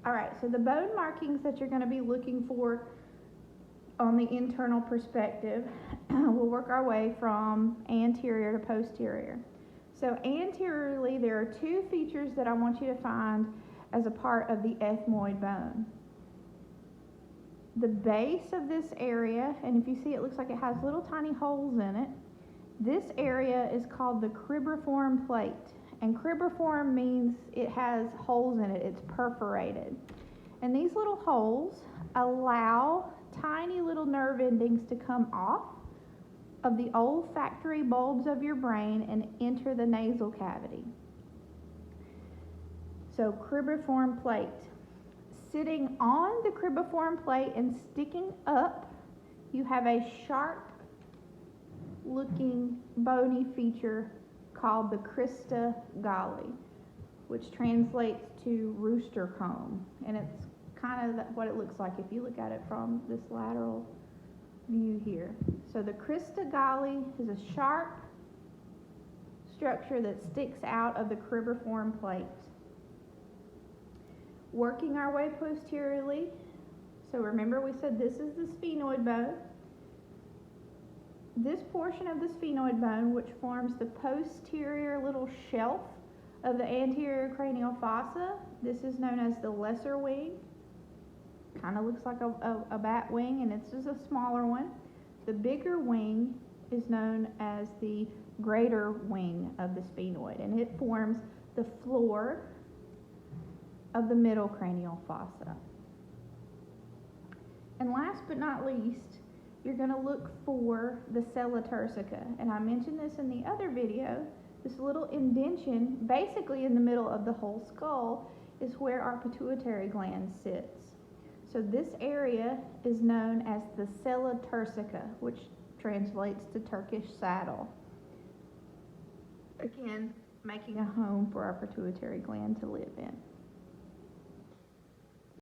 All right, so the bone markings that you're going to be looking for on the internal perspective, we'll work our way from anterior to posterior. So anteriorly, there are two features that I want you to find as a part of the ethmoid bone. The base of this area, and if you see, it looks like it has little tiny holes in it. This area is called the cribriform plate. And cribriform means it has holes in it, it's perforated. And these little holes allow tiny little nerve endings to come off of the olfactory bulbs of your brain and enter the nasal cavity. So cribriform plate. Sitting on the cribriform plate and sticking up, you have a sharp looking bony feature called the crista galli, which translates to rooster comb, and it's kind of what it looks like if you look at it from this lateral view here. So the crista galli is a sharp structure that sticks out of the cribriform plate. Working our way posteriorly, so remember we said this is the sphenoid bone. This portion of the sphenoid bone, which forms the posterior little shelf of the anterior cranial fossa, this is known as the lesser wing. Kind of looks like a bat wing, and it's just a smaller one. The bigger wing is known as the greater wing of the sphenoid, and it forms the floor of the middle cranial fossa. And last but not least, you're going to look for the sella turcica. And I mentioned this in the other video. This little indention, basically in the middle of the whole skull, is where our pituitary gland sits. So this area is known as the sella turcica, which translates to Turkish saddle. Again, making a home for our pituitary gland to live in.